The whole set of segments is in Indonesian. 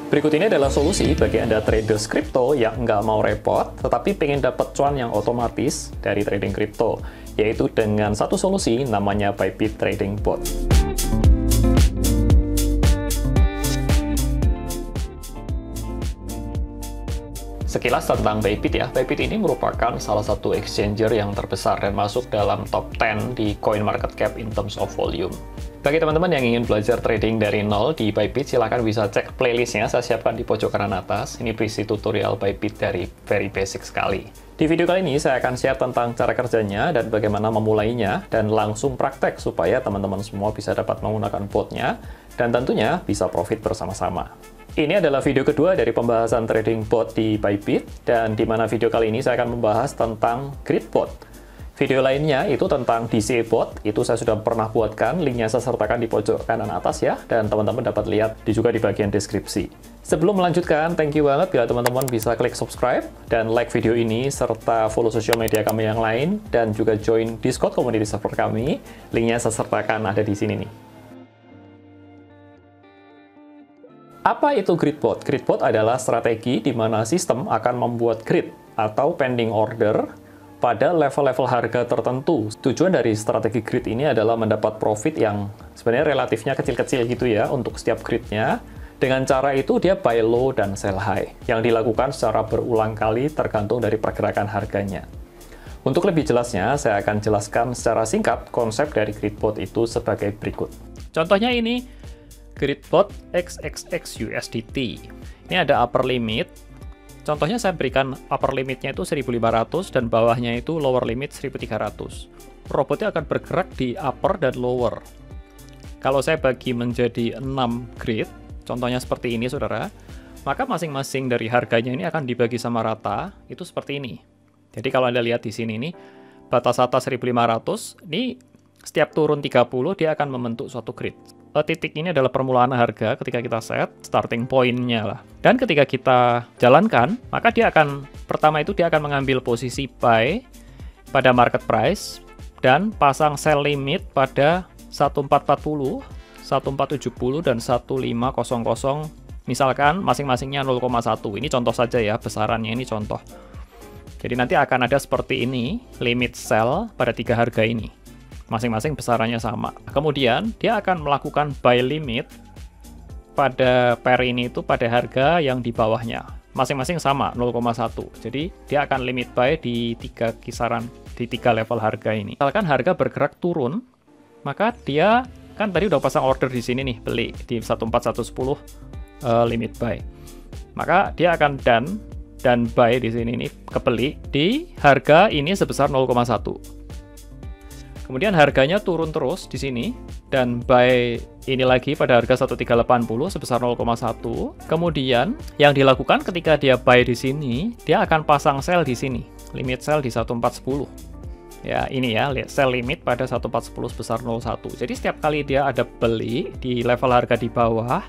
Berikut ini adalah solusi bagi Anda traders kripto yang nggak mau repot, tetapi pengen dapat cuan yang otomatis dari trading kripto, yaitu dengan satu solusi namanya Bybit Trading Bot. Sekilas tentang Bybit ya, Bybit ini merupakan salah satu exchanger yang terbesar dan masuk dalam top 10 di CoinMarketCap in terms of volume. Bagi teman-teman yang ingin belajar trading dari nol di Bybit, silahkan bisa cek playlistnya, saya siapkan di pojok kanan atas. Ini berisi tutorial Bybit dari very basic sekali. Di video kali ini saya akan share tentang cara kerjanya dan bagaimana memulainya, dan langsung praktek supaya teman-teman semua bisa dapat menggunakan botnya, dan tentunya bisa profit bersama-sama. Ini adalah video kedua dari pembahasan trading bot di Bybit, dan di mana video kali ini saya akan membahas tentang Grid Bot. Video lainnya itu tentang DCA Bot, itu saya sudah pernah buatkan, linknya saya sertakan di pojok kanan atas ya, dan teman-teman dapat lihat juga di bagian deskripsi. Sebelum melanjutkan, thank you banget bila teman-teman bisa klik subscribe, dan like video ini, serta follow sosial media kami yang lain, dan juga join Discord community server kami, linknya saya sertakan ada di sini nih. Apa itu Grid Bot? Grid Bot adalah strategi di mana sistem akan membuat grid atau pending order pada level-level harga tertentu. Tujuan dari strategi grid ini adalah mendapat profit yang sebenarnya relatifnya kecil-kecil gitu ya untuk setiap gridnya. Dengan cara itu dia buy low dan sell high, yang dilakukan secara berulang kali tergantung dari pergerakan harganya. Untuk lebih jelasnya, saya akan jelaskan secara singkat konsep dari Grid Bot itu sebagai berikut. Contohnya ini, Grid Bot XXX USDT. Ini ada upper limit. Contohnya saya berikan upper limitnya itu 1.500 dan bawahnya itu lower limit 1.300. Robotnya akan bergerak di upper dan lower. Kalau saya bagi menjadi 6 grid, contohnya seperti ini saudara, maka masing-masing dari harganya ini akan dibagi sama rata, itu seperti ini. Jadi kalau Anda lihat di sini nih, batas atas 1.500, ini setiap turun 30 dia akan membentuk suatu grid. Titik ini adalah permulaan harga ketika kita set, starting point-nya lah. Dan ketika kita jalankan, maka dia akan, pertama itu dia akan mengambil posisi buy pada market price, dan pasang sell limit pada 1440, 1470, dan 1500, misalkan masing-masingnya 0,1. Ini contoh saja ya, besarannya ini contoh. Jadi nanti akan ada seperti ini, limit sell pada tiga harga ini. Masing-masing besarannya sama. Kemudian dia akan melakukan buy limit pada pair ini itu pada harga yang di bawahnya. Masing-masing sama 0,1. Jadi dia akan limit buy di tiga kisaran, di tiga level harga ini. Misalkan harga bergerak turun, maka dia kan tadi udah pasang order di sini nih, beli di 14110 limit buy. Maka dia akan dan buy di sini nih kebeli di harga ini sebesar 0,1. Kemudian harganya turun terus di sini, dan buy ini lagi pada harga 1380 sebesar 0,1. Kemudian yang dilakukan ketika dia buy di sini, dia akan pasang sell di sini, limit sell di 1410. Ya, ini ya, sell limit pada 1410 sebesar 0,1. Jadi setiap kali dia ada beli di level harga di bawah,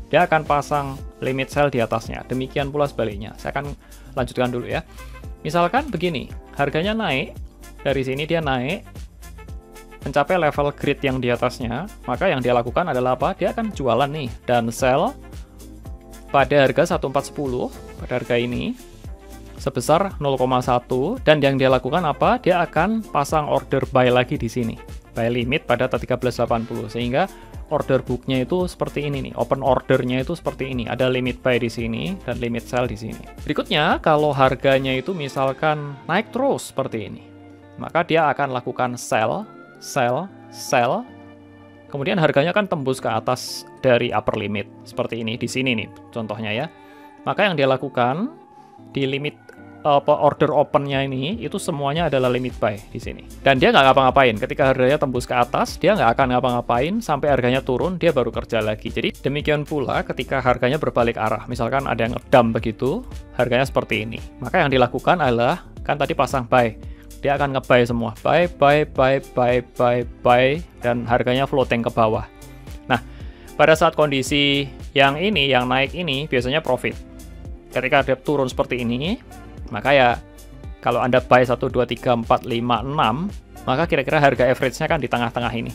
dia akan pasang limit sell di atasnya. Demikian pula sebaliknya. Saya akan lanjutkan dulu ya. Misalkan begini, harganya naik, dari sini dia naik, mencapai level grid yang di atasnya, maka yang dia lakukan adalah apa? Dia akan jualan nih, dan sell pada harga 1410, pada harga ini, sebesar 0,1, dan yang dia lakukan apa? Dia akan pasang order buy lagi di sini, buy limit pada 1380, sehingga order booknya itu seperti ini nih, open ordernya itu seperti ini, ada limit buy di sini, dan limit sell di sini. Berikutnya, kalau harganya itu misalkan naik terus seperti ini, maka dia akan lakukan sell, kemudian harganya kan tembus ke atas dari upper limit seperti ini di sini nih contohnya ya. Maka yang dia lakukan di limit order opennya ini itu semuanya adalah limit buy di sini, dan dia nggak ngapa-ngapain. Ketika harganya tembus ke atas, dia nggak akan ngapa-ngapain sampai harganya turun, dia baru kerja lagi. Jadi demikian pula ketika harganya berbalik arah, misalkan ada yang ngedump begitu, harganya seperti ini, maka yang dilakukan adalah kan tadi pasang buy, dia akan nge-buy semua, buy, dan harganya floating ke bawah. Nah, pada saat kondisi yang ini, yang naik ini, biasanya profit. Ketika dia turun seperti ini, maka ya, kalau Anda buy 1, 2, 3, 4, 5, 6, maka kira-kira harga average-nya kan di tengah-tengah ini.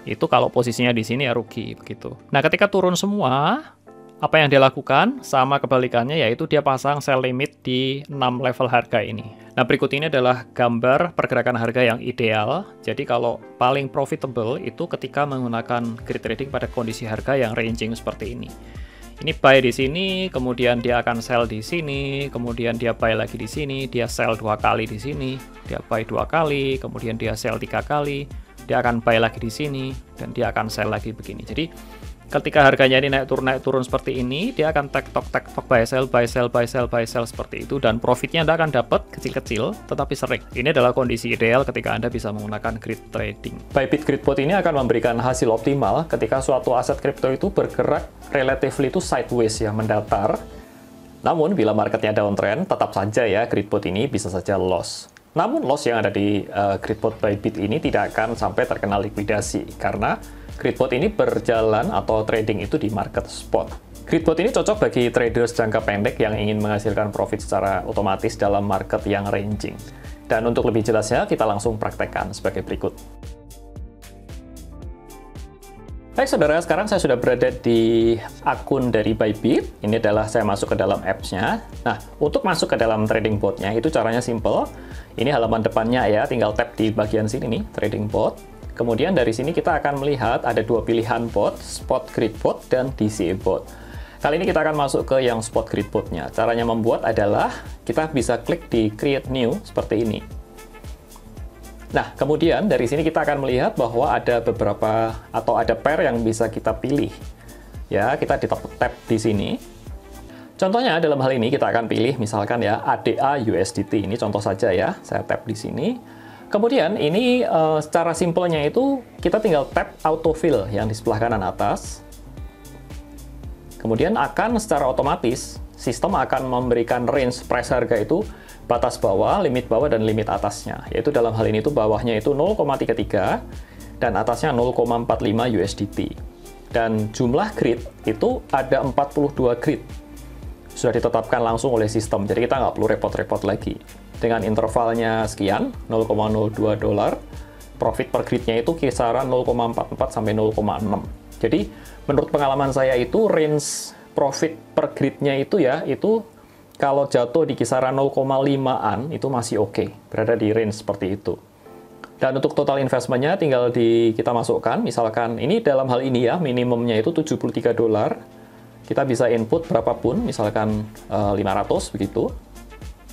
Itu kalau posisinya di sini ya rugi, begitu. Nah, ketika turun semua, Apa yang dia lakukan? Sama kebalikannya, yaitu dia pasang sell limit di 6 level harga ini. Nah, berikut ini adalah gambar pergerakan harga yang ideal. Jadi kalau paling profitable itu ketika menggunakan grid trading pada kondisi harga yang ranging seperti ini. Ini buy di sini, kemudian dia akan sell di sini, kemudian dia buy lagi di sini, dia sell 2 kali di sini, dia buy 2 kali, kemudian dia sell 3 kali, dia akan buy lagi di sini, dan dia akan sell lagi begini. Jadi ketika harganya ini naik turun seperti ini, dia akan tek tok buy sell buy sell buy sell buy sell seperti itu, dan profitnya Anda akan dapat kecil-kecil tetapi sering. Ini adalah kondisi ideal ketika Anda bisa menggunakan grid trading. Bybit Gridbot ini akan memberikan hasil optimal ketika suatu aset kripto itu bergerak relatively itu sideways ya, mendatar. Namun bila marketnya downtrend, tetap saja ya Gridbot ini bisa saja loss. Namun loss yang ada di Gridbot Bybit ini tidak akan sampai terkena likuidasi karena Gridbot ini berjalan atau trading itu di market spot. Gridbot ini cocok bagi traders jangka pendek yang ingin menghasilkan profit secara otomatis dalam market yang ranging. Dan untuk lebih jelasnya, kita langsung praktekkan sebagai berikut. Baik saudara, sekarang saya sudah berada di akun dari Bybit. Ini adalah saya masuk ke dalam apps-nya. Nah, untuk masuk ke dalam trading bot-nya, itu caranya simple. Ini halaman depannya ya, tinggal tap di bagian sini nih, trading bot. Kemudian dari sini kita akan melihat ada dua pilihan bot, Spot Grid Bot dan DCA Bot. Kali ini kita akan masuk ke yang Spot Grid Bot-nya. Caranya membuat adalah kita bisa klik di Create New seperti ini. Nah, kemudian dari sini kita akan melihat bahwa ada beberapa atau ada pair yang bisa kita pilih. Ya, kita di tap di sini. Contohnya dalam hal ini kita akan pilih misalkan ya ADA USDT. Ini contoh saja ya. Saya tap di sini. Kemudian ini secara simpelnya itu kita tinggal tap autofill yang di sebelah kanan atas. Kemudian akan secara otomatis sistem akan memberikan range price harga itu batas bawah, limit bawah, dan limit atasnya. Yaitu dalam hal ini itu bawahnya itu 0,33 dan atasnya 0,45 USDT. Dan jumlah grid itu ada 42 grid. Sudah ditetapkan langsung oleh sistem, jadi kita nggak perlu repot-repot lagi. Dengan intervalnya sekian, 0,02 dolar, profit per gridnya itu kisaran 0,44 sampai 0,6. Jadi, menurut pengalaman saya itu range profit per gridnya itu ya, itu kalau jatuh di kisaran 0,5-an, itu masih oke, berada di range seperti itu. Dan untuk total investmentnya tinggal kita masukkan, misalkan ini dalam hal ini ya, minimumnya itu 73 dolar, kita bisa input berapapun, misalkan 500 begitu,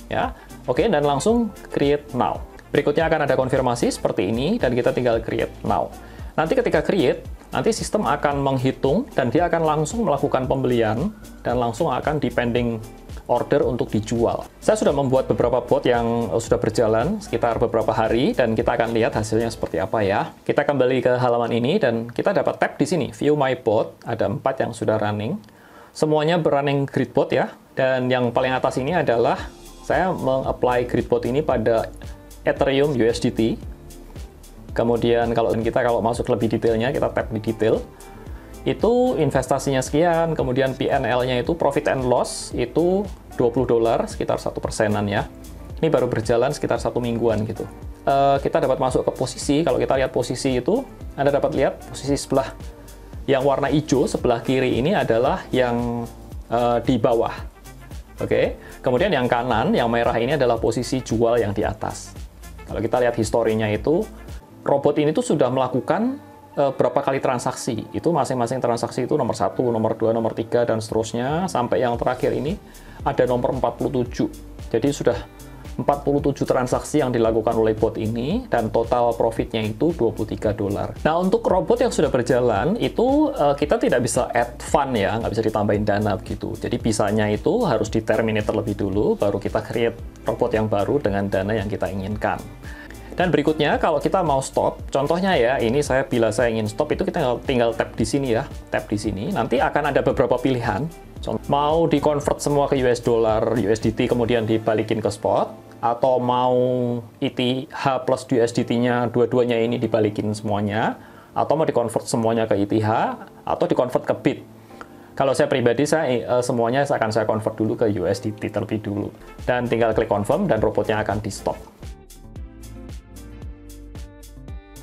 ya. Oke, dan langsung create now. Berikutnya akan ada konfirmasi seperti ini, dan kita tinggal create now. Nanti ketika create, nanti sistem akan menghitung, dan dia akan langsung melakukan pembelian, dan langsung akan depending order untuk dijual. Saya sudah membuat beberapa bot yang sudah berjalan sekitar beberapa hari, dan kita akan lihat hasilnya seperti apa ya. Kita kembali ke halaman ini, dan kita dapat tab di sini, View My Bot, ada 4 yang sudah running. Semuanya running grid bot ya, dan yang paling atas ini adalah saya meng-apply grid bot ini pada Ethereum USDT. Kemudian kalau masuk lebih detailnya, kita tap di detail. Itu investasinya sekian, kemudian PNL-nya itu profit and loss itu 20 dolar, sekitar 1%-an ya. Ini baru berjalan sekitar 1 mingguan gitu. Kita dapat masuk ke posisi, kalau kita lihat posisi itu, Anda dapat lihat posisi sebelah yang warna hijau, sebelah kiri ini adalah yang di bawah. Oke, kemudian yang kanan, yang merah ini adalah posisi jual yang di atas. Kalau kita lihat historinya itu, robot ini tuh sudah melakukan berapa kali transaksi. Itu masing-masing transaksi itu nomor 1, nomor 2, nomor 3, dan seterusnya. Sampai yang terakhir ini ada nomor 47. Jadi sudah 47 transaksi yang dilakukan oleh bot ini, dan total profitnya itu 23 dolar. Nah, untuk robot yang sudah berjalan, itu kita tidak bisa add fund ya, nggak bisa ditambahin dana begitu. Jadi bisanya itu harus di-terminate terlebih dulu, baru kita create robot yang baru dengan dana yang kita inginkan. Dan berikutnya, kalau kita mau stop, contohnya ya, ini bila saya ingin stop, itu kita tinggal tap di sini ya, tap di sini. Nanti akan ada beberapa pilihan. Mau di-convert semua ke US dollar, USDT, kemudian dibalikin ke spot, atau mau ETH plus USDT-nya, dua-duanya ini dibalikin semuanya, atau mau di-convert semuanya ke ETH, atau di-convert ke BIT. Kalau saya pribadi, semuanya akan saya convert dulu ke USDT terlebih dulu. Dan tinggal klik confirm, dan robotnya akan di-stop.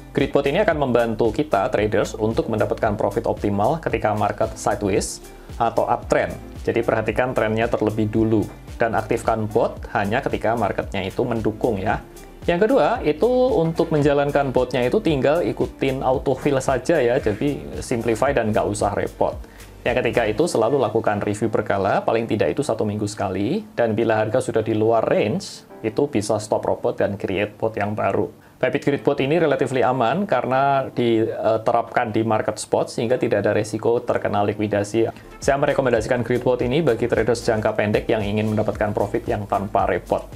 Gridbot ini akan membantu kita traders untuk mendapatkan profit optimal ketika market sideways atau uptrend. Jadi perhatikan trennya terlebih dulu dan aktifkan bot hanya ketika marketnya itu mendukung ya. Yang kedua, itu untuk menjalankan botnya itu tinggal ikutin autofill saja ya, jadi simplify dan nggak usah repot. Yang ketiga itu selalu lakukan review berkala, paling tidak itu 1 minggu sekali, dan bila harga sudah di luar range, itu bisa stop robot dan create bot yang baru. Bybit Gridbot ini relatifly aman karena diterapkan di market spot sehingga tidak ada resiko terkena likuidasi. Saya merekomendasikan Gridbot ini bagi traders jangka pendek yang ingin mendapatkan profit yang tanpa repot.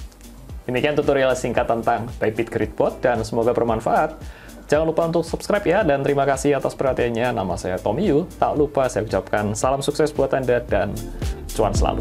Demikian tutorial singkat tentang Bybit Gridbot dan semoga bermanfaat. Jangan lupa untuk subscribe ya, dan terima kasih atas perhatiannya. Nama saya Tommy Yu. Tak lupa saya ucapkan salam sukses buat Anda dan cuan selalu.